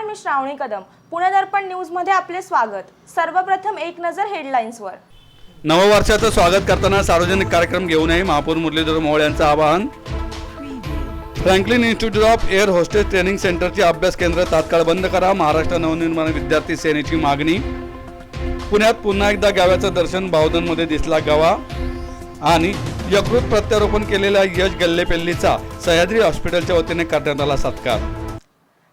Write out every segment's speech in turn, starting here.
मी श्रावणी कदम. पुणे दर्पण news मध्ये आपले स्वागत. सर्वप्रथम एक नजर हेडलाईन्सवर. नववर्षाचं स्वागत करताना सार्वजनिक कार्यक्रम घेऊ नये, महापौर मुरलीधर मोहोळ यांचं आवाहन. Franklin institute of air hostess training सेंटरची अभ्यास केंद्र तात्काळ बंद करा, महाराष्ट्र नवनिर्माण विद्यार्थी सेनेची मागणी. पुण्यात पुन्हा एकदा गाव्याचं दर्शन, बावधनमध्ये दिसला गवा. आणि यकृत प्रत्यारोपण केलेल्या यश गल्लेपेल्लीचा सह्याद्री हॉस्पिटलच्या वतीने करण्यात आला सत्कार.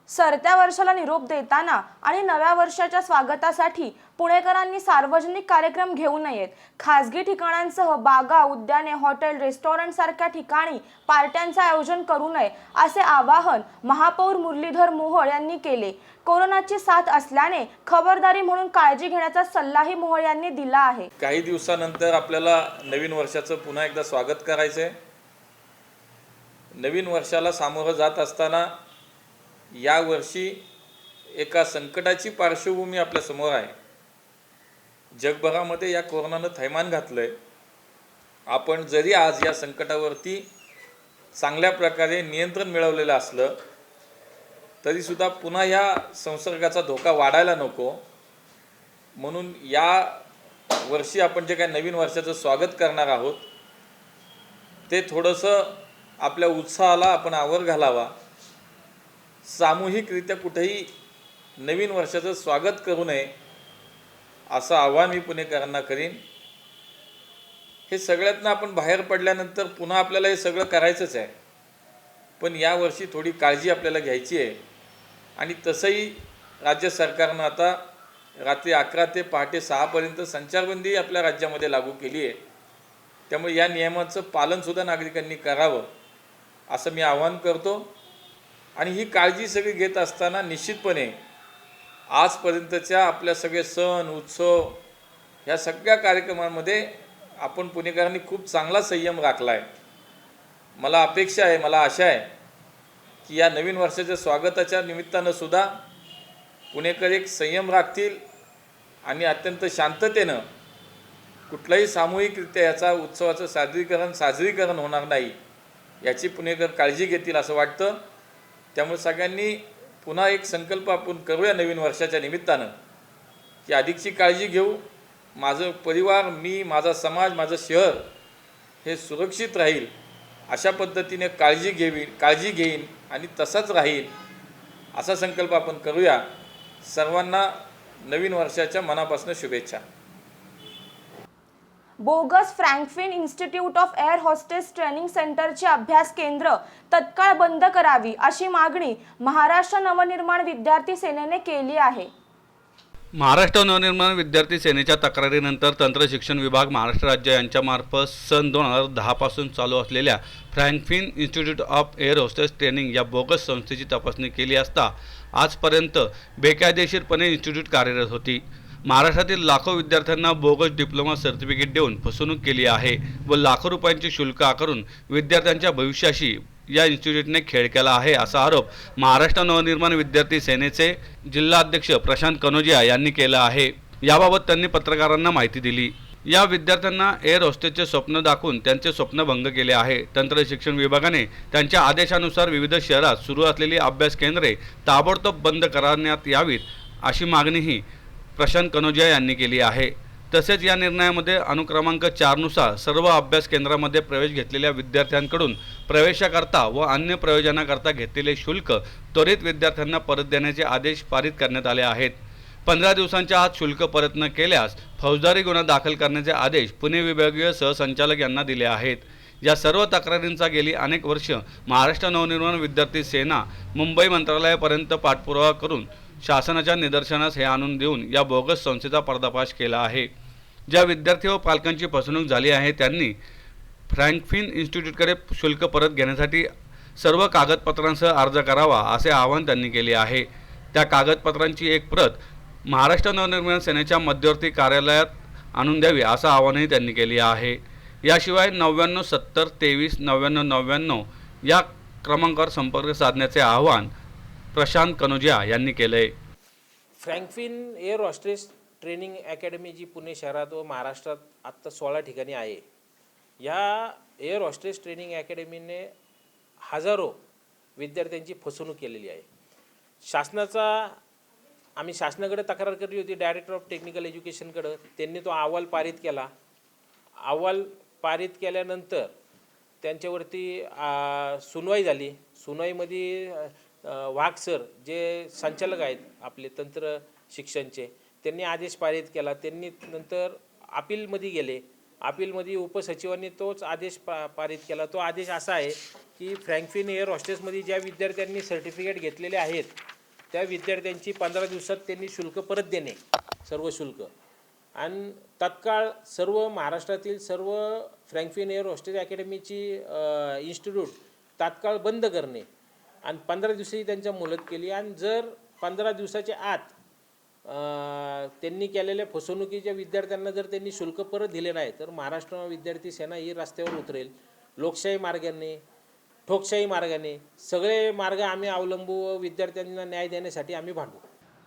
सरत्या वर्षाला निरोप देताना आणि नव्या वर्षाच्या स्वागतासाठी पुणेकरांनी सार्वजनिक कार्यक्रम घेऊ नयेत. खासगी ठिकाणांसह बागा, उद्याने, हॉटेल, रेस्टॉरंट सारख्या ठिकाणी पार्ट्यांचे आयोजन करू नये असे आवाहन महापौर मुरलीधर मोहोळ यांनी केले. कोरोनाची साथ असल्याने खबरदारी म्हणून काळजी घेण्याचा सल्लाही मोहोळ यांनी दिला आहे. काही दिवसानंतर आपल्याला नवीन वर्षाचं पुन्हा एकदा स्वागत करायचंय. नवीन वर्षाला सामोरं जात असताना या वर्षी एका संकटाची पार्श्वभूमी आपल्या समोर आहे. जगभरामध्ये या कोरोनानं थैमान घातलंय. आपण जरी आज या संकटावरती चांगल्या प्रकारे नियंत्रण मिळवलेलं असलं तरी सुद्धा पुन्हा या संसर्गाचा धोका वाढायला नको, म्हणून या वर्षी आपण जे काही नवीन वर्षाचं स्वागत करणार आहोत ते थोडंसं आपल्या उत्साहाला आपण आवर घालावा. सामूहिकरित्या कुठेही नवीन वर्षाचं स्वागत करू नये असं आवाहन मी पुणेकरांना करीन. हे सगळ्यातनं आपण बाहेर पडल्यानंतर पुन्हा आपल्याला हे सगळं करायचंच आहे, पण यावर्षी थोडी काळजी आपल्याला घ्यायची आहे. आणि तसंही राज्य सरकारनं आता रात्री 11 ते पहाटे 6 पर्यंत संचारबंदी आपल्या राज्यामध्ये लागू केली आहे. त्यामुळे या नियमाचं पालनसुद्धा नागरिकांनी करावं असं मी आवाहन करतो. आणि ही काळजी सगळी घेत असताना निश्चितपणे आजपर्यंतच्या आपल्या सगळे सण उत्सव ह्या सगळ्या कार्यक्रमांमध्ये आपण पुणेकरांनी खूप चांगला संयम राखला आहे. मला अपेक्षा आहे, मला आशा आहे की या नवीन वर्षाच्या स्वागताच्या निमित्तानं सुद्धा पुणेकर एक संयम राखतील आणि अत्यंत शांततेनं कुठलाही सामूहिकरित्या याचा उत्सवाचं साजरीकरण होणार नाही याची पुणेकर काळजी घेतील असं वाटतं. त्यामुळे सगळ्यांनी पुन्हा एक संकल्प आपण करूया नवीन वर्षाच्या निमित्तानं की अधिकची काळजी घेऊ. माझं परिवार, मी, माझा समाज, माझं शहर हे सुरक्षित राहील अशा पद्धतीने काळजी घेईन आणि तसाच राहील असा संकल्प आपण करूया. सर्वांना नवीन वर्षाच्या मनापासून शुभेच्छा. Bogus Franklin institute of air hostess training सेंटरची अभ्यास केंद्र तत्काळ बंद करावी अशी मागणी महाराष्ट्र नवनिर्माण विद्यार्थी सेनेने केली आहे. महाराष्ट्र नवनिर्माण विद्यार्थी सेनेच्या तक्रारीनंतर तंत्र शिक्षण विभाग, महाराष्ट्र राज्य यांच्यामार्फत सन 2010 पासून चालू असलेल्या Franklin institute of air hostess training या बोगस संस्थेची तपासणी केली असता आजपर्यंत बेकायदेशीरपणे इन्स्टिट्यूट कार्यरत होती. महाराष्ट्रातील लाखो विद्यार्थ्यांना बोगस डिप्लोमा सर्टिफिकेट देऊन फसवणूक केली आहे व लाखो रुपयांचे शुल्क आकारून विद्यार्थ्यांच्या भविष्याशी या इन्स्टिट्यूटने खेळ केला आहे असा आरोप महाराष्ट्र नवनिर्माण विद्यार्थी सेनेचे जिल्हा अध्यक्ष प्रशांत कनोजिया यांनी केला आहे. याबाबत त्यांनी पत्रकारांना माहिती दिली. या विद्यार्थ्यांना एअर होस्टेसचे स्वप्न दाखवून त्यांचे स्वप्न भंग केले आहे. तंत्र शिक्षण विभागाने त्यांच्या आदेशानुसार विविध शहरात सुरू असलेली अभ्यास केंद्रे ताबडतोब बंद करण्यात यावीत अशी मागणीही प्रशांत कनोजिया यांनी केली आहे. तसेच या निर्णयामध्ये अनुक्रमांक 4 नुसार सर्व अभ्यास केंद्रामध्ये प्रवेश घेतलेल्या विद्यार्थ्यांकडून प्रवेशाकरता व अन्य प्रयोजनाकरता घेतलेले शुल्क त्वरित विद्यार्थ्यांना परत देण्याचे आदेश पारित करण्यात आले आहेत. 15 दिवसांच्या आत शुल्क परत न केल्यास फौजदारी गुन्हा दाखल करण्याचे आदेश पुणे विभागीय सहसंचालक यांना दिले आहेत. या सर्व तक्रारींचा गेली अनेक वर्ष महाराष्ट्र नवनिर्माण विद्यार्थी सेना मुंबई मंत्रालयापर्यंत पाठपुरावा करून शासनाच्या निदर्शनास हे आणून देऊन या बोगस संस्थेचा पर्दाफाश केला आहे. ज्या विद्यार्थी व पालकांची फसवणूक झाली आहे त्यांनी फ्रँकलिन इन्स्टिट्यूटकडे शुल्क परत घेण्यासाठी सर्व कागदपत्रांसह अर्ज करावा असे आवाहन त्यांनी केले आहे. त्या कागदपत्रांची एक प्रत महाराष्ट्र नवनिर्माण सेनेच्या मध्यवर्ती कार्यालयात आणून द्यावी असं आवाहनही त्यांनी केले आहे. याशिवाय 99 70 23 99 99 या क्रमांकावर संपर्क साधण्याचे आवाहन प्रशांत कनोजिया यांनी केले. Franklin air hostess training academy जी पुणे शहरात व महाराष्ट्रात आत्ता 16 ठिकाणी आहे. या एअर होस्टेस ट्रेनिंग अकॅडमीने हजारो विद्यार्थ्यांची फसवणूक केलेली आहे. शासनाचा आम्ही शासनाकडे तक्रार केली होती, डायरेक्टर ऑफ टेक्निकल एज्युकेशनकडं. त्यांनी तो अहवाल पारित केला. अहवाल पारित केल्यानंतर त्यांच्यावरती सुनवाई झाली. सुनवाईमध्ये वाघ सर जे संचालक आहेत आपले तंत्र शिक्षणचे, त्यांनी आदेश पारित केला. त्यांनी नंतर अपीलमध्ये गेले. अपीलमध्ये उपसचिवांनी तोच आदेश पारित केला. तो आदेश असा आहे की फ्रँकफिन एअर हॉस्टेसमध्ये ज्या विद्यार्थ्यांनी सर्टिफिकेट घेतलेले आहेत त्या विद्यार्थ्यांची 15 दिवसात त्यांनी शुल्क परत देणे, सर्व शुल्क, आणि तत्काळ सर्व महाराष्ट्रातील सर्व फ्रँकफिन एअर हॉस्टेस अकॅडमीची इन्स्टिट्यूट तात्काळ बंद करणे आणि 15 दिवसाची त्यांच्या मुदत केली. आणि जर 15 दिवसाच्या आत त्यांनी केलेल्या फसवणुकीच्या विद्यार्थ्यांना जर त्यांनी शुल्क परत दिले नाही तर महाराष्ट्र विद्यार्थी सेना ही रस्त्यावर उतरेल. लोकशाही मार्गाने, ठोकशाही मार्गाने, सगळे मार्ग आम्ही अवलंबू. विद्यार्थ्यांना न्याय देण्यासाठी आम्ही भांडू.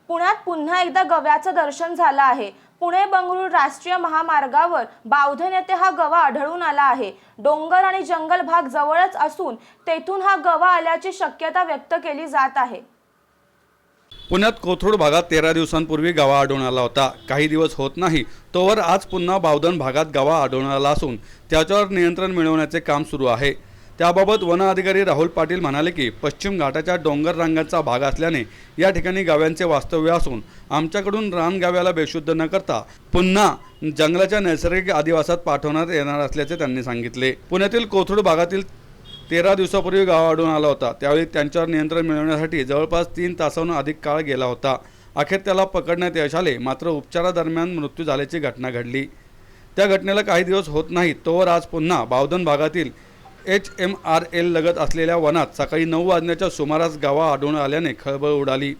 पुण्यात पुन्हा एकदा गव्याचं दर्शन झालं आहे. पुणे बंगळूर राष्ट्रीय महामार्गावर बावधन येथे हा गवा आढळून आला आहे. डोंगर आणि जंगल भाग जवळच असून तेथून हा गवा आल्याची शक्यता व्यक्त केली जात आहे. पुण्यात कोथरूड भागात 13 दिवसांपूर्वी गवा आढळून आला होता. काही दिवस होत नाही तोवर आज पुन्हा बावधन भागात गवा आढळून आला असून त्याच्यावर नियंत्रण मिळवण्याचे काम सुरू आहे. त्याबाबत वन अधिकारी राहुल पाटील म्हणाले की पश्चिम घाटाच्या डोंगर रांगांचा भाग असल्याने या ठिकाणी गाव्यांचे वास्तव्य असून आमच्याकडून रानगाव्याला बेशुद्ध न करता पुन्हा जंगलाच्या नैसर्गिक अधिवासात पाठवण्यात येणार असल्याचे त्यांनी सांगितले. पुण्यातील कोथरूड भागातील 13 दिवसापूर्वी गाव आढळून आला होता. त्यावेळी त्यांच्यावर नियंत्रण मिळवण्यासाठी जवळपास 3 तासाहून अधिक काळ गेला होता. अखेर त्याला पकडण्यात यश आले, मात्र उपचारादरम्यान मृत्यू झाल्याची घटना घडली. त्या घटनेला काही दिवस होत नाही तोवर आज पुन्हा बावधन भागातील HMRL लगत असलेल्या वनात सकाळी 9 वाजण्याच्या सुमारास गावा आढळून आल्याने खळबळ उडाली.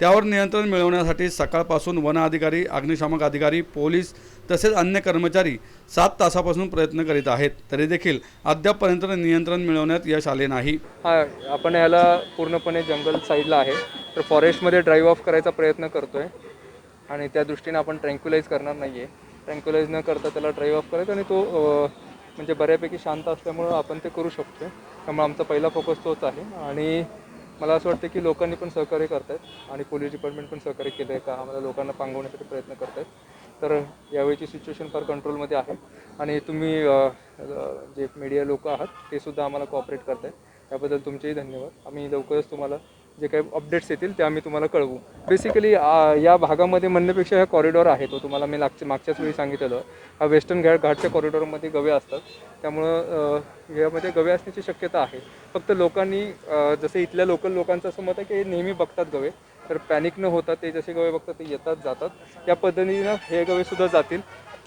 त्यावर नियंत्रण मिळवण्यासाठी सकाळपासून वन अधिकारी, अग्निशामक अधिकारी, पोलीस तसेच अन्य कर्मचारी 7 तासापासून प्रयत्न करीत आहेत. तरी देखील अद्यापपर्यंत नियंत्रण मिळवण्यात यश आले नाही. आपण याला पूर्णपणे जंगल साईडला आहे तर फॉरेस्टमध्ये ड्राईव्ह ऑफ करायचा प्रयत्न करतो आहे आणि त्या दृष्टीने आपण ट्रँक्युलाइज करणार नाही आहे. ट्रँक्युलाइज न करता त्याला ड्राईव्ह ऑफ करायचा आणि तो म्हणजे बऱ्यापैकी शांत असल्यामुळं आपण ते करू शकतो. त्यामुळे आमचा पहिला फोकस तोच आहे आणि मला असं वाटतं की लोकांनी पण सहकार्य करत आहेत आणि पोलीस डिपार्टमेंट पण सहकार्य केलं आहे का आम्हाला लोकांना पांगवण्यासाठी प्रयत्न करत आहेत. तर यावेळीची सिच्युएशन फार कंट्रोलमध्ये आहे आणि तुम्ही जे मीडिया लोक आहात ते सुद्धा आम्हाला कोऑपरेट करत आहेत. त्याबद्दल तुमचेही धन्यवाद. आम्ही लवकरच तुम्हाला जे काही अपडेट्स येतील ते आम्ही तुम्हाला कळवू. बेसिकली या भागामध्ये म्हणण्यापेक्षा हा कॉरिडॉर आहे तो तुम्हाला मी मागच्याच वेळी सांगितलेलं. हा वेस्टर्न घाटच्या कॉरिडॉरमध्ये गवे असतात त्यामुळं यामध्ये गवे असण्याची शक्यता आहे. फक्त लोकांनी जसे इथल्या लोकल लोकांचं असं मत आहे की नेहमी बघतात गवे, तर पॅनिक न होता ते जसे गवे बघतात ते येतात जातात. त्या पद्धतीनं हे गवेसुद्धा जातील.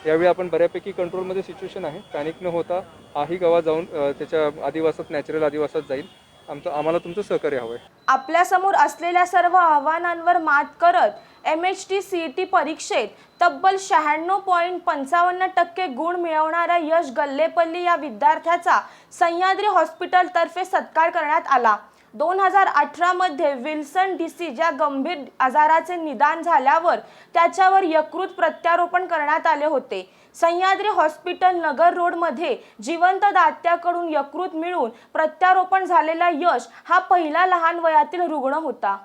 यावेळी आपण बऱ्यापैकी कंट्रोलमध्ये सिच्युएशन आहे. पॅनिक न होता हाही गवा जाऊन त्याच्या आदिवासात, नॅचरल आदिवासात जाईल. आम्हाला तुमचं सहकार्य हवं आहे. आपल्यासमोर असलेल्या सर्व आव्हानांवर मात करत MHT CET परीक्षेत तब्बल 96.55% गुण मिळवणाऱ्या यश गल्लेपल्ली या विद्यार्थ्याचा सह्याद्री हॉस्पिटलतर्फे सत्कार करण्यात आला. 2018 मध्ये विल्सन डिसीज या गंभीर आजाराचे निदान झाल्यावर त्याच्यावर यकृत प्रत्यारोपण करण्यात आले होते. सह्याद्री हॉस्पिटल नगर रोडमध्ये जिवंत दात्याकडून यकृत मिळून प्रत्यारोपण झालेला यश हा पहिला लहान वयातील रुग्ण होता.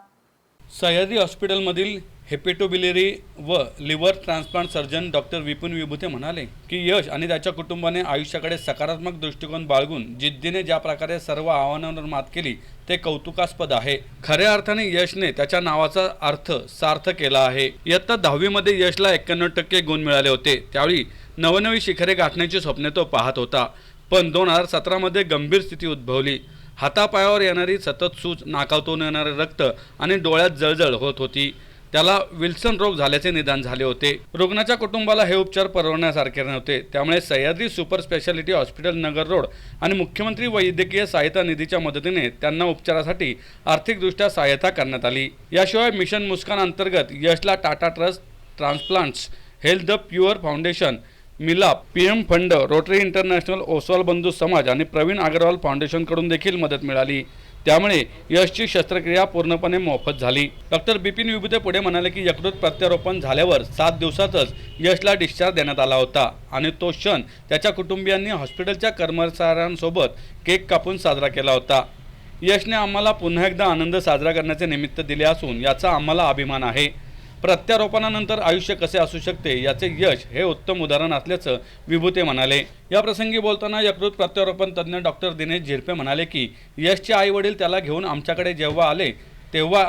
सह्याद्री हॉस्पिटलमधील हेपेटोबिलिरी व liver transplant surgeon doctor Vipun Vibhute म्हणाले की यश आणि त्याच्या कुटुंबाने आयुष्याकडे सकारात्मक दृष्टिकोन बाळगून जिद्दीने ज्या प्रकारे सर्व आव्हानांवर मात केली ते कौतुकास्पद आहे. खऱ्या अर्थाने यशने त्याच्या नावाचा अर्थ सार्थ केला आहे. इयत्ता 10वी मध्ये यशला 91% गुण मिळाले होते. त्यावेळी नवनवी शिखरे गाठण्याची स्वप्ने तो पाहत होता. पण 2017 मध्ये गंभीर स्थिती उद्भवली. हातापायावर येणारी सतत सूज, नाकातून येणारे रक्त आणि डोळ्यात जळजळ होत होती. त्याला विल्सन रोग झाल्याचे निदान झाले होते. रुग्णाच्या कुटुंबाला हे उपचार परवडण्यासारखे नव्हते. त्यामुळे सह्याद्री सुपर स्पेशालिटी हॉस्पिटल नगर रोड आणि मुख्यमंत्री वैद्यकीय सहायता निधीच्या मदतीने त्यांना उपचारासाठी आर्थिकदृष्ट्या सहायता करण्यात आली. याशिवाय मिशन मुस्कान अंतर्गत यशला Tata trust, transplants, health the pure foundation, Milaap, PM fund, rotary international, Oswal Bandhu Samaj आणि प्रवीण अग्रवाल फाउंडेशनकडून देखील मदत मिळाली. त्यामुळे यशची शस्त्रक्रिया पूर्णपणे मोफत झाली. डॉक्टर बिपिन विभूते पुढे म्हणाले की यकृत प्रत्यारोपण झाल्यावर 7 दिवसातच यशला डिस्चार्ज देण्यात आला होता आणि तो क्षण त्याच्या कुटुंबियांनी हॉस्पिटलच्या कर्मचाऱ्यांसोबत केक कापून साजरा केला होता. यशने आम्हाला पुन्हा एकदा आनंद साजरा करण्याचे निमित्त दिले असून याचा आम्हाला अभिमान आहे. प्रत्यारोपणानंतर आयुष्य कसे असू शकते याचे यश हे उत्तम उदाहरण असल्याचं विभूते म्हणाले. या प्रसंगी बोलताना यकृत प्रत्यारोपण तज्ज्ञ डॉक्टर दिनेश झिरपे म्हणाले की यशचे आई वडील त्याला घेऊन आमच्याकडे जेव्हा आले तेव्हा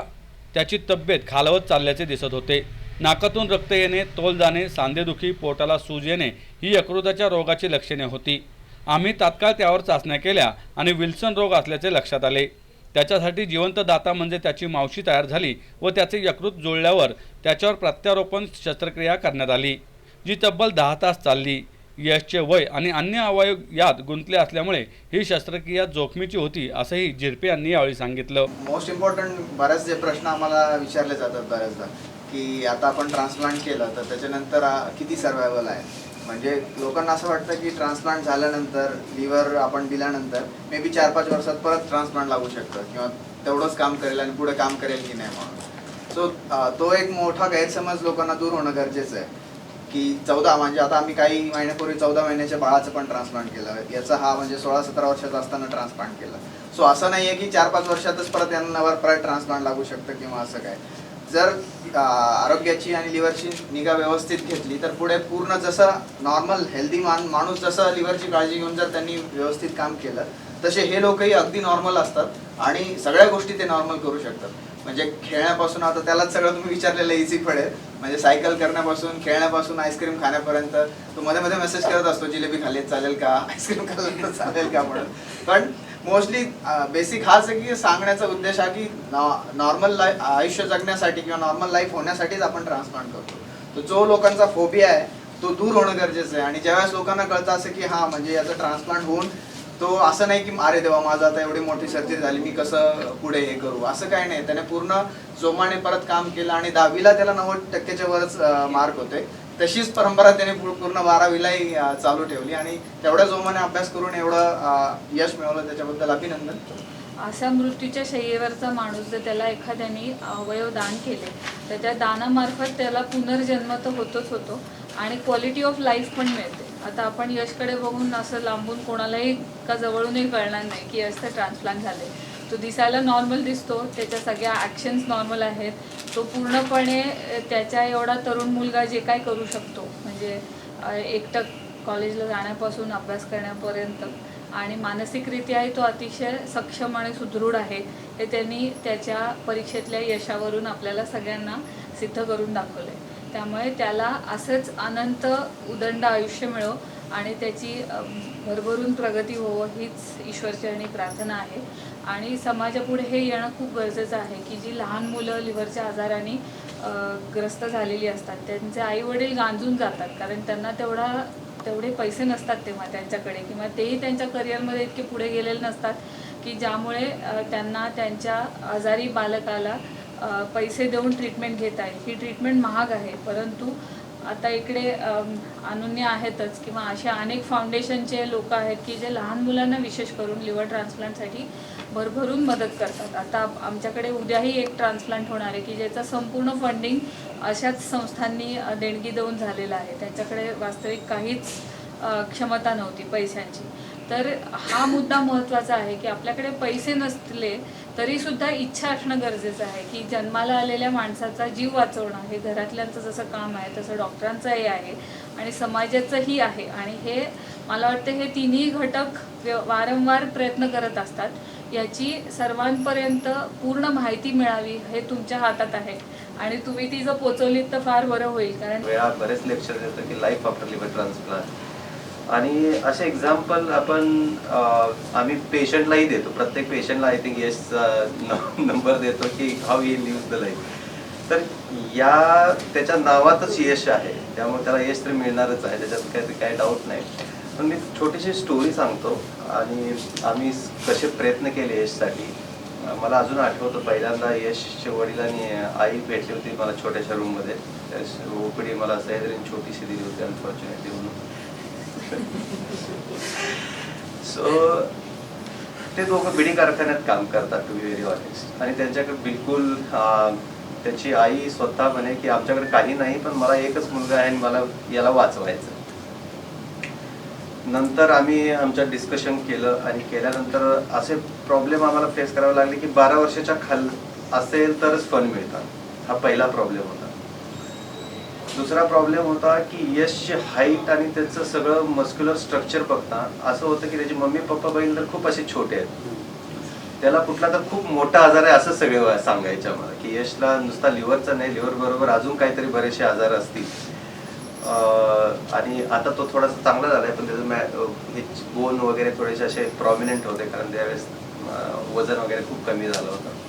त्याची तब्येत खालावत चालल्याचे दिसत होते. नाकातून रक्त येणे, तोल जाणे, सांधेदुखी, पोटाला सूज येणे ही यकृताच्या रोगाची लक्षणे होती. आम्ही तात्काळ त्यावर चाचण्या केल्या आणि विल्सन रोग असल्याचे लक्षात आले. त्याच्यासाठी जिवंत दाता म्हणजे त्याची मावशी तयार झाली व त्याचे यकृत जुळल्यावर त्याच्यावर प्रत्यारोपण शस्त्रक्रिया करण्यात आली, जी तब्बल 10 तास चालली. यशचे वय आणि अन्य अवयव यात गुंतले असल्यामुळे ही शस्त्रक्रिया जोखमीची होती, असंही झिरपे यांनी यावेळी सांगितलं. मोस्ट इम्पॉर्टंट बरेच जे प्रश्न आम्हाला विचारले जातात बऱ्याचदा की आता आपण ट्रान्सप्लांट केलं तर त्याच्यानंतर किती सर्वायवल आहे. म्हणजे लोकांना असं वाटतं की ट्रान्सप्लांट झाल्यानंतर लिव्हर आपण दिल्यानंतर मे बी 4-5 वर्षात परत ट्रान्सप्लांट लागू शकतं किंवा तेवढंच काम करेल आणि पुढे काम करेल की नाही म्हणून. सो तो एक मोठा गैरसमज लोकांना दूर होणं गरजेचं आहे की 14 म्हणजे आता आम्ही काही महिन्यापूर्वी 14 महिन्याच्या बाळाचं पण ट्रान्सप्लांट केलं. याचा हा म्हणजे 16-17 वर्षाचा असताना ट्रान्सप्लांट केलं. सो असं नाही आहे की 4-5 वर्षातच परत यांना परत ट्रान्सप्लांट लागू शकतं किंवा असं काय. जर आरोग्याची आणि लिव्हरची निगा व्यवस्थित घेतली तर पुढे पूर्ण जसं नॉर्मल हेल्दी माणूस जसं लिव्हरची काळजी घेऊन जर त्यांनी व्यवस्थित काम केलं तसे हे लोकही अगदी नॉर्मल असतात आणि सगळ्या गोष्टी ते नॉर्मल करू शकतात. म्हणजे खेळण्यापासून आता त्यालाच सगळं तुम्ही विचारलेलं इझी पडेल. म्हणजे सायकल करण्यापासून खेळण्यापासून आईस्क्रीम खाण्यापर्यंत तो मध्ये मध्ये मेसेज करत असतो जिलेबी खाल्ली चालेल का, आईस्क्रीम खाल्लं तर चालेल का म्हणून. पण मोस्टली बेसिक हाच आहे की सांगण्याचा उद्देश हा की नॉर्मल आयुष्य जगण्यासाठी किंवा नॉर्मल लाईफ होण्यासाठीच आपण ट्रान्सप्लांट करतो. तर जो लोकांचा फोबिया आहे तो दूर होणं गरजेचं आहे. आणि ज्यावेळेस लोकांना कळतं असं की हां म्हणजे याचं ट्रान्सप्लांट होऊन तो असं नाही की अरे देवा माझं आता एवढी मोठी सर्जरी झाली मी कसं पुढे हे करू, असं काही नाही. त्याने पूर्ण जोमाने परत काम केलं आणि 10वीला त्याला 90% वरच मार्क होते. तशीच परंपरा त्याने पूर्ण 12वीलाही चालू ठेवली आणि तेवढ्या जोमाने अभ्यास करून एवढं यश मिळवलं, त्याच्याबद्दल अभिनंदन. अशा मृत्यूच्या शय्येवरचा माणूस जर त्याला एखाद्याने अवयव दान केले तर त्या दानामार्फत त्याला पुनर्जन्म तर होतोच होतो आणि क्वालिटी ऑफ लाईफ पण मिळते. आता आपण यशकडे बघून असं लांबून कोणालाही का जवळूनही कळणार नाही की यश तर ट्रान्सप्लांट झाले. तो दिसायला नॉर्मल दिसतो, त्याच्या सगळ्या ॲक्शन्स नॉर्मल आहेत. तो पूर्णपणे त्याच्या एवढा तरुण मुलगा जे काय करू शकतो म्हणजे एकटं कॉलेजला जाण्यापासून अभ्यास करण्यापर्यंत आणि मानसिकरित्याही तो अतिशय सक्षम आणि सुदृढ आहे हे त्यांनी त्याच्या परीक्षेतल्या यशावरून आपल्याला सगळ्यांना सिद्ध करून दाखवलं आहे. त्यामुळे त्याला असंच अनंत उदंड आयुष्य मिळो आणि त्याची भरभरून प्रगती होवो हीच ईश्वरचरणी प्रार्थना आहे. आणि समाजापुढे हे येणं खूप गरजेचं आहे की जी लहान मुलं लिव्हरच्या आजाराने ग्रस्त झालेली असतात त्यांचे आईवडील गांजून जातात कारण त्यांना तेवढे पैसे नसतात तेव्हा त्यांच्याकडे किंवा तेही त्यांच्या करिअरमध्ये इतके पुढे गेलेले नसतात की ज्यामुळे त्यांना त्यांच्या आजारी बालकाला पैसे देऊन ट्रीटमेंट घेता येईल. ही ट्रीटमेंट महाग आहे परंतु आता इकडे अनुन्य आहेतच किंवा अशा अनेक फाउंडेशनचे लोक आहेत की जे लहान मुलांना विशेष करून लिव्हर ट्रान्सप्लांटसाठी भरभरून मदत करतात. आता आमच्याकडे उद्याही एक ट्रान्सप्लांट होणार आहे की ज्याचं संपूर्ण फंडिंग अशाच संस्थांनी देणगी देऊन झालेलं आहे. त्यांच्याकडे वास्तविक काहीच क्षमता नव्हती पैशांची. तर हा मुद्दा महत्त्वाचा आहे की आपल्याकडे पैसे नसले तरीसुद्धा इच्छा असणं गरजेचं आहे की जन्माला आलेल्या माणसाचा जीव वाचवणं हे घरातल्यांचं जसं काम आहे तसं डॉक्टरांचंही आहे आणि समाजाचंही आहे. आणि हे मला वाटतं हे तिन्ही घटक वारंवार प्रयत्न करत असतात. याची सर्वांपर्यंत पूर्ण माहिती मिळावी हे तुमच्या हातात आहे आणि तुम्ही ती जर पोचवलीत तर फार बरं होईल. कारण वेळा बरेच लेक्चर देतो की लाईफ आफ्टर लिव्हर ट्रान्सप्लांट आणि असे एक्झाम्पल आम्ही पेशंटलाही देतो. प्रत्येक पेशंटला आय थिंक यश नंबर देतो की how he live the life. तर त्याच्या नावातच यश आहे त्यामुळे त्याला यश तर मिळणारच आहे, त्याच्यात काही डाऊट नाही. पण मी छोटीशी स्टोरी सांगतो आणि आम्ही कसे प्रयत्न केले यशसाठी. मला अजून आठवतं पहिल्यांदा यशच्या वडिलांनी आई भेटली होती मला छोट्याशा रूममध्ये. ओपीडी मला सह्याद्रीने छोटीशी दिली होती अनफॉर्च्युनेटली म्हणून. सो ते दोघं बिडी कारखान्यात काम करतात टू बी व्हेरी ऑनेस्ट. आणि त्यांच्याकडे बिलकुल त्याची आई स्वतः म्हणे की आमच्याकडे काही नाही पण मला एकच मुलगा आहे आणि मला याला वाचवायचं. नंतर आम्ही आमच्यात डिस्कशन केलं आणि केल्यानंतर असे प्रॉब्लेम आम्हाला फेस करावे लागले की 12 वर्षाच्या खाल असेल तरच फंड मिळतात. हा पहिला प्रॉब्लेम होता. दुसरा प्रॉब्लेम होता की यशची हाईट आणि त्याचं सगळं मस्क्युलर स्ट्रक्चर बघता असं होतं की त्याची मम्मी पप्पा बघितलं तर खूप असे छोटे आहेत, त्याला कुठला तर खूप मोठा आजार आहे असं सगळे सांगायचे आम्हाला की यशला नुसता लिव्हरचा नाही, लिव्हर बरोबर अजून काहीतरी बरेचसे आजार असतील. आणि आता तो थोडासा चांगला झालाय, पण त्याचं बोन वगैरे थोडेसे असे प्रॉमिनंट होते कारण त्यावेळेस वजन वगैरे खूप कमी झालं होतं.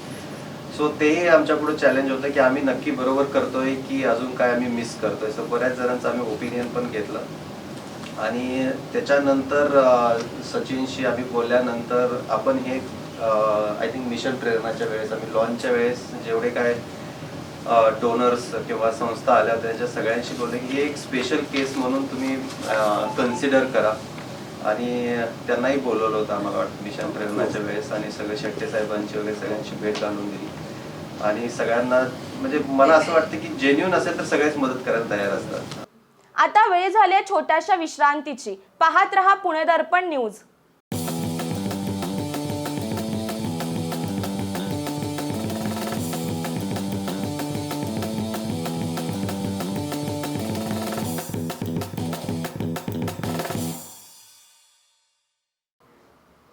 सो तेही आमच्या पुढे चॅलेंज होतं की आम्ही नक्की बरोबर करतोय की अजून काय आम्ही मिस करतोय. सो बऱ्याच जणांचं आम्ही ओपिनियन पण घेतलं आणि त्याच्यानंतर सचिनशी आम्ही बोलल्यानंतर आपण हे आय थिंक मिशन प्रेरणाच्या वेळेस आम्ही लॉन्चच्या वेळेस जेवढे काय डोनर्स किंवा संस्था आल्या त्यांच्या सगळ्यांशी बोलले की हे एक स्पेशल केस म्हणून तुम्ही कन्सिडर करा आणि त्यांनाही बोलवलं होतं आम्हाला वाटतं मिशन प्रेरणाच्या वेळेस आणि सगळे शेट्टे साहेबांची वगैरे सगळ्यांची भेट घालून दिली आणि सगळ्यांना म्हणजे मला असं वाटतं की जेन्युन असेल तर सगळेच मदत करायला तयार असतात. आता वेळ झाली आहे छोट्याशा विश्रांतीची. पाहत रहा पुणे दर्पण न्यूज.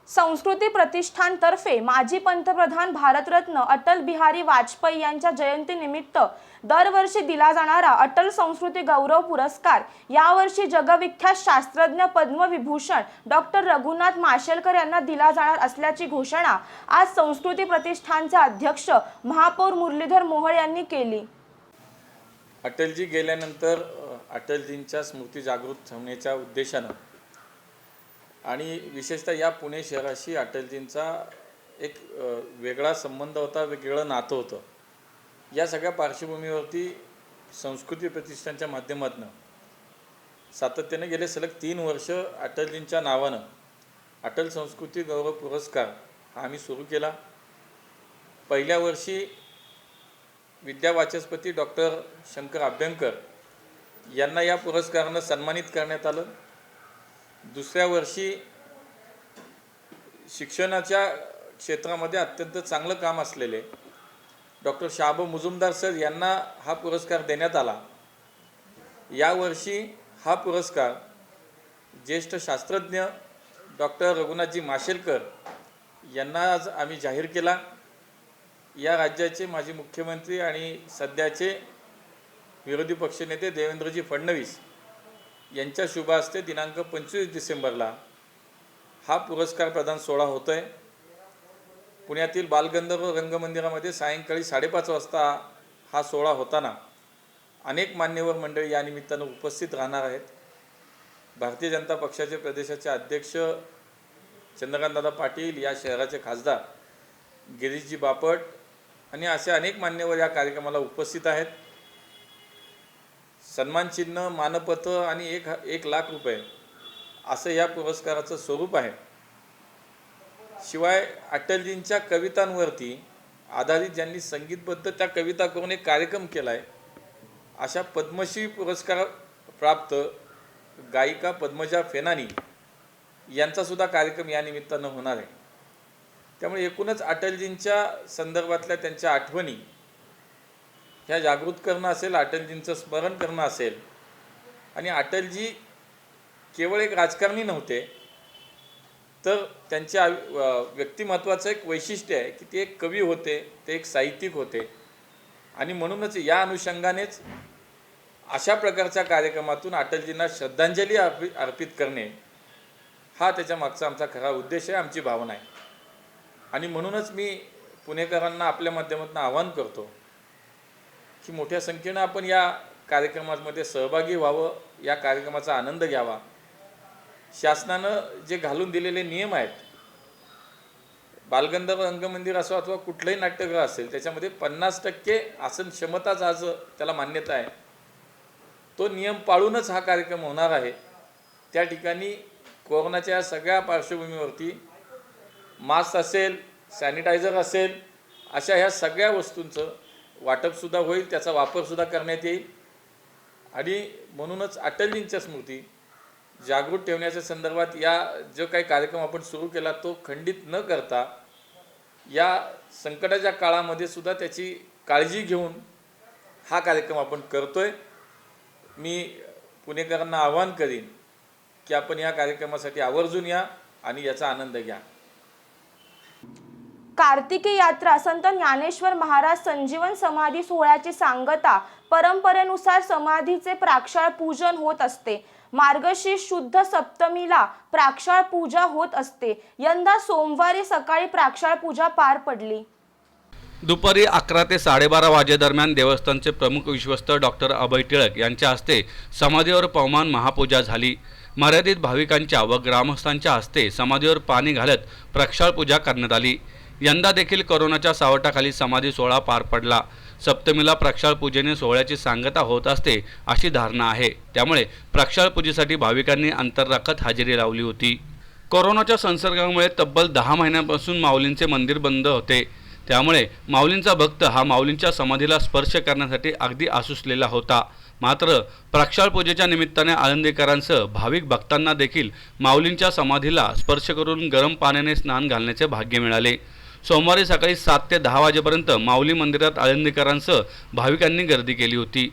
संस्कृती प्रतिष्ठानतर्फे माजी पंतप्रधान भारतरत्न अटल बिहारी वाजपेयी यांच्या जयंतीनिमित्त दरवर्षी दिला जाणारा अटल संस्कृती गौरव पुरस्कार यावर्षी जगविख्यात शास्त्रज्ञ पद्मविभूषण डॉक्टर रघुनाथ माशेलकर यांना दिला जाणार असल्याची घोषणा आज संस्कृती प्रतिष्ठानचे अध्यक्ष महापौर मुरलीधर मोहोळ यांनी केली. अटलजी गेल्यानंतर अटलजींच्या स्मृती जागृत ठेवण्याच्या उद्देशानं आणि विशेषतः या पुणे शहराशी अटलजींचा एक वेगळा संबंध होता, वेगळं नातं होतं. या सगळ्या पार्श्वभूमीवरती संस्कृती प्रतिष्ठानच्या माध्यमातून सातत्याने गेले सलग 3 वर्ष अटलजींच्या नावानं अटल संस्कृती गौरव पुरस्कार हा आम्ही सुरू केला. पहिल्या वर्षी विद्यावाचस्पती डॉक्टर शंकर अभ्यंकर यांना या पुरस्कारानं सन्मानित करण्यात आलं. दुसऱ्या वर्षी शिक्षणाच्या क्षेत्रामध्ये अत्यंत चांगलं काम असलेले डॉक्टर शाहबू मुजुमदार सर यांना हा पुरस्कार देण्यात आला. यावर्षी हा पुरस्कार ज्येष्ठ शास्त्रज्ञ डॉक्टर रघुनाथजी माशेलकर यांना आज आम्ही जाहीर केला. या राज्याचे माजी मुख्यमंत्री आणि सध्याचे विरोधी पक्षनेते देवेंद्रजी फडणवीस यांच्या शुभ हस्ते दिनांक 25 डिसेंबरला हा पुरस्कार प्रदान सोहळा होतोय. पुण्यातील बालगंधर्व रंगमंदिरामध्ये सायंकाळी 5:30 वाजता हा सोहळा होताना अनेक मान्यवर मंडळी या निमित्तानं उपस्थित राहणार आहेत. भारतीय जनता पक्षाचे प्रदेशाचे अध्यक्ष चंद्रकांतदादा पाटील, या शहराचे खासदार गिरीशजी बापट आणि असे अनेक मान्यवर या कार्यक्रमाला उपस्थित आहेत. सन्मानचिन्ह, मानपत्र आणि 1 लाख रुपये असं या पुरस्काराचं स्वरूप आहे. शिवाय अटलजींच्या कवितांवरती आधारित ज्यांनी संगीतबद्ध त्या कविता करून एक कार्यक्रम केला आहे, अशा पद्मश्री पुरस्कार प्राप्त गायिका पद्मजा फेनानी यांचासुद्धा कार्यक्रम या निमित्तानं होणार आहे. त्यामुळे एकूणच अटलजींच्या संदर्भातल्या त्यांच्या आठवणी ह्या जागृत करणं असेल, अटलजींचं स्मरण करणं असेल. आणि अटलजी केवळ एक राजकारणी नव्हते, तर त्यांच्या व्यक्तिमत्वाचं एक वैशिष्ट्य आहे की ते एक कवी होते, ते एक साहित्यिक होते. आणि म्हणूनच या अनुषंगानेच अशा प्रकारच्या कार्यक्रमातून अटलजींना श्रद्धांजली अर्पित करणे हा त्याच्या मागचा आमचा खरा उद्देश आहे, आमची भावना आहे. आणि म्हणूनच मी पुणेकरांना आपल्या माध्यमातून आवाहन करतो की मोठ्या संख्येनं आपण या कार्यक्रमामध्ये सहभागी व्हावं, या कार्यक्रमाचा आनंद घ्यावा. शासनानं जे घालून दिलेले नियम आहेत, बालगंधर्व रंगमंदिर असो अथवा कुठलंही नाट्यगृह असेल, त्याच्यामध्ये 50% आसन क्षमताच आज त्याला मान्यता आहे. तो नियम पाळूनच हा कार्यक्रम होणार आहे. त्या ठिकाणी कोरोनाच्या सगळ्या पार्श्वभूमीवरती मास्क असेल, सॅनिटायझर असेल, अशा ह्या सगळ्या वस्तूंचं वाटपसुद्धा होईल, त्याचा वापरसुद्धा करण्यात येईल. आणि म्हणूनच अटलजींच्या स्मृती जागृत ठेवण्याच्या संदर्भात या जो काही कार्यक्रम आपण सुरू केला तो खंडित न करता या संकटाच्या काळामध्ये सुद्धा त्याची काळजी घेऊन हा कार्यक्रम आपण करतोय. मी पुणेकरांना आवाहन करीन की आपण या कार्यक्रमासाठी आवर्जून या आणि याचा आनंद घ्या. कार्तिकी यात्रा संत ज्ञानेश्वर महाराज संजीवन समाधी सोहळ्याची सांगता परंपरेनुसार समाधीचे प्राक्षाळ पूजन होत असते. मार्गशीर्ष शुद्ध सप्तमीला प्राक्षाळ पूजा होत असते. यंदा सोमवारी सकाळी प्राक्षाळ पूजा पार पडली. दुपारी 11 ते 12:30 वाजेदरम्यान देवस्थानचे प्रमुख विश्वस्त डॉक्टर अभय टिळक यांच्या हस्ते समाधीवर पवमान महापूजा झाली. मर्यादित भाविकांच्या व ग्रामस्थांच्या हस्ते समाधीवर पाणी घालत प्रक्षाळ पूजा करण्यात आली. यंदा देखील कोरोनाच्या सावटाखाली समाधी सोहळा पार पडला. सप्तमीला प्रक्षाळ पूजेने सोहळ्याची सांगता होत असते अशी धारणा आहे. त्यामुळे प्रक्षाळ पूजेसाठी भाविकांनी अंतर राखत हजेरी लावली होती. कोरोनाच्या संसर्गामुळे तब्बल 10 महिन्यांपासून माऊलींचे मंदिर बंद होते. त्यामुळे माऊलींचा भक्त हा माऊलींच्या समाधीला स्पर्श करण्यासाठी अगदी आसुसलेला होता. मात्र प्रक्षाळ पूजेच्या निमित्ताने आळंदीकरांसह भाविक भक्तांना देखील माऊलींच्या समाधीला स्पर्श करून गरम पाण्याने स्नान घालण्याचे भाग्य मिळाले. सोमवारी सकाळी 7 ते 10 वाजेपर्यंत माऊली मंदिरात आळंदीकरांसह भाविकांनी गर्दी केली होती.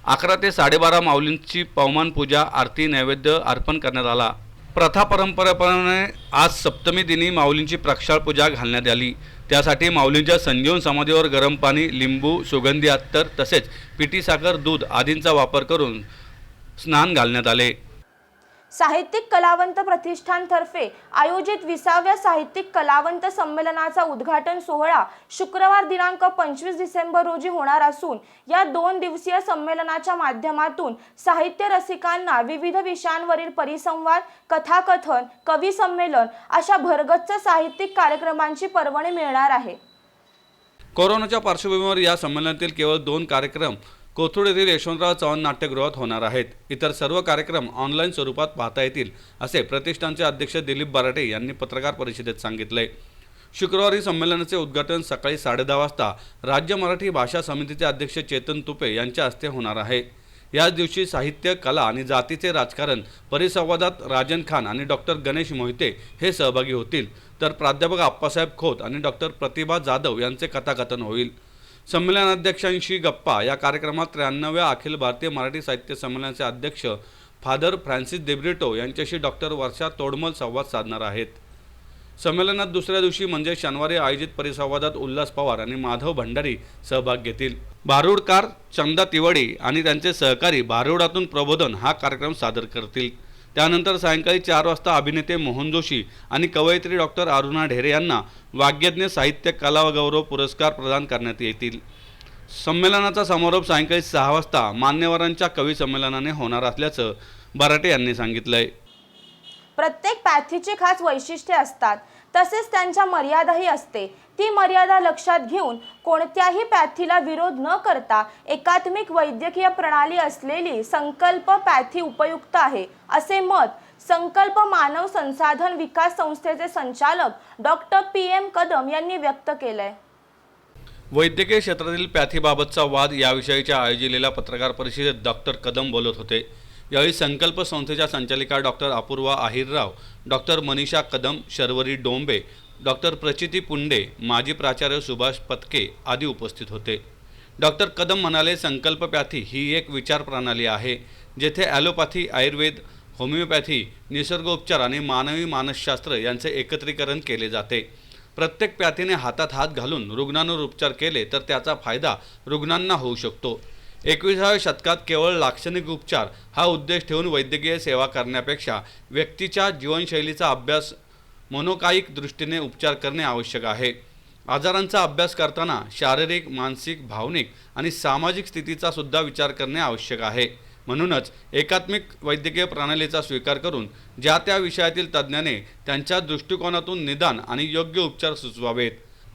11 ते 12:30 माऊलींची पवमान पूजा आरती नैवेद्य अर्पण करण्यात आला. प्रथा परंपरेप्रमाणे आज सप्तमी दिनी माऊलींची प्रक्षाळ पूजा घालण्यात आली. त्यासाठी माऊलींच्या संजीवन समाधीवर गरम पाणी, लिंबू, सुगंधी अत्तर तसेच पिठी साखर, दूध आदींचा वापर करून स्नान घालण्यात आले. साहित्यिक कलावंत प्रतिष्ठानतर्फे आयोजित 20व्या साहित्यिक कलावंत संमेलनाचा उद्घाटन सोहळा शुक्रवार दिनांक 25 डिसेंबर रोजी होणार असून या 2 दिवसीय संमेलनाच्या माध्यमातून साहित्य रसिकांना विविध विषयांवरील परिसंवाद, कथाकथन, कवी संमेलन अशा भरगच्च साहित्यिक कार्यक्रमांची पर्वणी मिळणार आहे. कोरोनाच्या पार्श्वभूमीवर या संमेलनातील केवळ 2 कार्यक्रम कोथरूड येथील यशवंतराव चव्हाण नाट्यगृहात होणार आहेत. इतर सर्व कार्यक्रम ऑनलाईन स्वरूपात पाहता येतील असे प्रतिष्ठानचे अध्यक्ष दिलीप बराटे यांनी पत्रकार परिषदेत सांगितले. शुक्रवारी संमेलनाचे उद्घाटन सकाळी 10:30 वाजता राज्य मराठी भाषा समितीचे अध्यक्ष चेतन तुपे यांच्या हस्ते होणार आहे. याच दिवशी साहित्य, कला आणि जातीचे राजकारण परिसंवादात राजन खान आणि डॉक्टर गणेश मोहिते हे सहभागी होतील, तर प्राध्यापक आप्पासाहेब खोत आणि डॉक्टर प्रतिभा जाधव यांचे कथाकथन होईल. संमेलनाध्यक्षांशी गप्पा या कार्यक्रमात 93व्या अखिल भारतीय मराठी साहित्य संमेलनाचे अध्यक्ष फादर फ्रान्सिस देब्रिटो यांच्याशी डॉक्टर वर्षा तोडमल संवाद साधणार आहेत. संमेलनात दुसऱ्या दिवशी म्हणजे शनिवारी आयोजित परिसंवादात उल्हास पवार आणि माधव भंडारी सहभाग घेतील. भारुडकार चंदा तिवाडी आणि त्यांचे सहकारी भारुडातून प्रबोधन हा कार्यक्रम सादर करतील. त्यानंतर सायंकाळी 4 वाजता अभिनेते मोहन जोशी आणि कवयित्री डॉक्टर अरुणा ढेरे यांना वाग्यज्ञ साहित्य कला व गौरव पुरस्कार प्रदान करण्यात येतील. संमेलनाचा समारोप सायंकाळी 6 वाजता मान्यवरांच्या कवी संमेलनाने होणार असल्याचं बराटे यांनी सांगितलंय. प्रत्येक पॅथीची खास वैशिष्ट्ये असतात, तसेच त्यांच्या मर्यादाही असते. ती मर्यादा लक्षात घेऊन कोणत्याही पॅथीला विरोध न करता एकात्मिक वैद्यकीय प्रणाली असलेली संकल्प पॅथी उपयुक्त आहे, असे मत संकल्प मानव संसाधन विकास संस्थेचे संचालक डॉक्टर PM कदम यांनी व्यक्त केलंय. वैद्यकीय क्षेत्रातील पॅथीबाबतचा वाद याविषयीच्या आयोजिलेल्या पत्रकार परिषदेत डॉक्टर कदम बोलत होते. यावेळी संकल्प संस्थेच्या संचालिका doctor Apurva Ahirrao, doctor Manisha Kadam, Sharvari Dombe, doctor प्रचिती पुंडे, माजी प्राचार्य सुभाष पत्के आदी उपस्थित होते. डॉक्टर कदम म्हणाले, संकल्प पॅथी ही एक विचार प्रणाली आहे, जेथे ॲलोपॅथी, आयुर्वेद, होमिओपॅथी, निसर्गोपचार आणि मानवी मानसशास्त्र यांचे एकत्रीकरण केले जाते. प्रत्येक पॅथीने हातात हात घालून रुग्णांवर उपचार केले तर त्याचा फायदा रुग्णांना होऊ शकतो. 21व्या शतकात केवळ लाक्षणिक उपचार हा उद्देश ठेवून वैद्यकीय सेवा करण्यापेक्षा व्यक्तीच्या जीवनशैलीचा अभ्यास, मनोकायिक दृष्टीने उपचार करणे आवश्यक आहे. आजारांचा अभ्यास करताना शारीरिक, मानसिक, भावनिक आणि सामाजिक स्थितीचा सुद्धा विचार करणे आवश्यक आहे. म्हणूनच एकात्मिक वैद्यकीय प्रणालीचा स्वीकार करून ज्या त्या विषयातील तज्ज्ञाने त्यांच्या दृष्टिकोनातून निदान आणि योग्य उपचार सुचवावेत.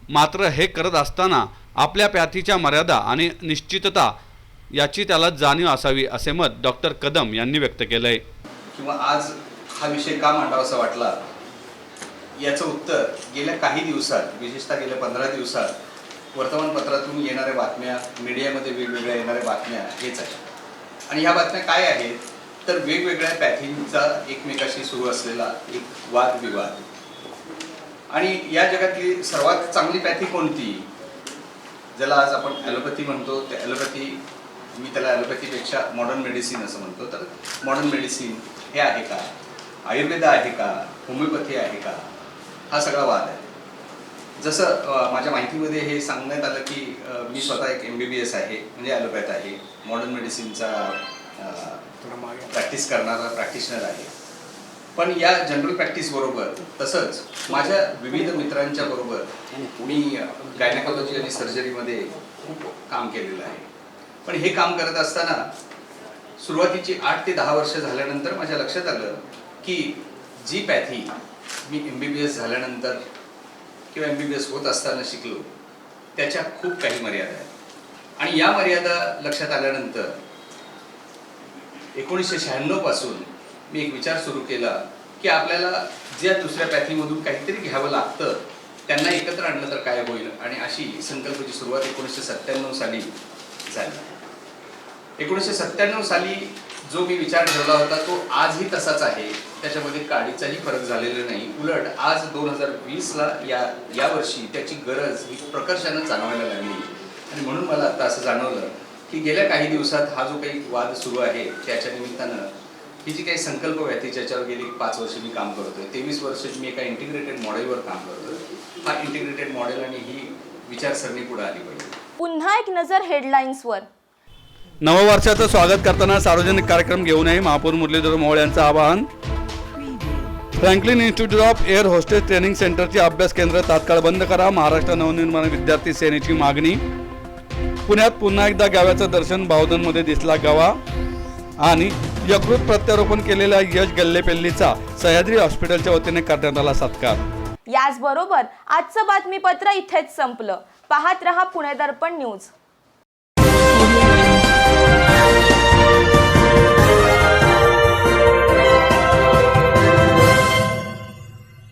मात्र हे करत असताना आपल्या पॅथीच्या मर्यादा आणि निश्चितता याची त्याला जाणीव असावी, असे मत डॉक्टर कदम यांनी व्यक्त केलंय. किंवा आज हा विषय का मांडावासा वाटला याचं उत्तर गेल्या काही दिवसात, विशेषतः गेल्या 15 दिवसात वर्तमानपत्रातून येणाऱ्या बातम्या, मीडियामध्ये वेगवेगळ्या येणाऱ्या बातम्या हेच आहे. आणि ह्या बातम्या काय आहेत तर वेगवेगळ्या पॅथींचा एकमेकाशी सुरू असलेला एक वादविवाद. आणि या जगातली सर्वात चांगली पॅथी कोणती, ज्याला आज आपण ॲलोपॅथी म्हणतो, त्या ॲलोपॅथी मी त्याला ॲलोपॅथीपेक्षा मॉडर्न मेडिसिन असं म्हणतो, तर मॉडर्न मेडिसिन हे आहे का, आयुर्वेद आहे का, होमिओपॅथी आहे का, हा सगळा वाद आहे. जसं माझ्या माहितीमध्ये हे सांगण्यात आलं की मी स्वतः एक MBBS आहे, म्हणजे ॲलोपॅथ आहे, मॉडर्न मेडिसिनचा प्रॅक्टिस करणारा प्रॅक्टिशनर आहे. पण या जनरल प्रॅक्टिस बरोबर तसंच माझ्या विविध मित्रांच्या बरोबर मी गायनेकॉलॉजी आणि सर्जरीमध्ये खूप काम केलेलं आहे. पण हे काम करत असताना सुरुवातीची 8 ते 10 वर्ष झाल्यानंतर माझ्या लक्षात आलं की जी पॅथी मी MBBS झाल्यानंतर किंवा MBBS होत असताना शिकलो त्याच्या खूप काही मर्यादा आहेत. आणि या मर्यादा लक्षात आल्यानंतर 1996 पासून मी एक विचार सुरू केला की आपल्याला ज्या दुसऱ्या पॅथीमधून काहीतरी घ्यावं लागतं त्यांना एकत्र आणलं तर काय होईल, आणि अशी संकल्पाची सुरुवात 1997 साली झाली. 1997 साली जो मी विचार ठेवला होता तो आजही तसाच आहे, त्याच्यामध्ये काडीचाही फरक झालेला नाही. उलट आज 2020ला या वर्षी त्याची गरज ही प्रकर्षानं जाणवायला लागली. आणि म्हणून मला आता असं जाणवलं की गेल्या काही दिवसात हा जो काही वाद सुरू आहे त्याच्या निमित्तानं ही जी काही संकल्प व्याधी ज्याच्यावर गेली 5 वर्ष मी काम करतोय, 23 वर्ष मी एका इंटिग्रेटेड मॉडेलवर काम करतोय, हा इंटिग्रेटेड मॉडेल आणि ही विचारसरणी पुढे आली पाहिजे. पुन्हा एक नजर हेडलाईन्सवर. नववर्षाचं स्वागत करताना सार्वजनिक कार्यक्रम घेऊ नये, महापौर मुरलीधर मोहोळ यांचं आवाहन. Franklin institute of air hostess training सेंटरचे अभ्यास केंद्र तात्काळ बंद करा, महाराष्ट्र नवनिर्माण विद्यार्थी सेनेची मागणी. पुण्यात पुन्हा एकदा गव्याचं दर्शन, बावधनमध्ये दिसला गवा. आणि यकृत प्रत्यारोपण केलेल्या यश गल्लेपेल्लीचा सह्याद्री हॉस्पिटलच्या वतीने करण्यात आला सत्कार. याचबरोबर आजचं बातमीपत्र इथेच संपलं. पाहत रहा पुणे दर्पण न्यूज.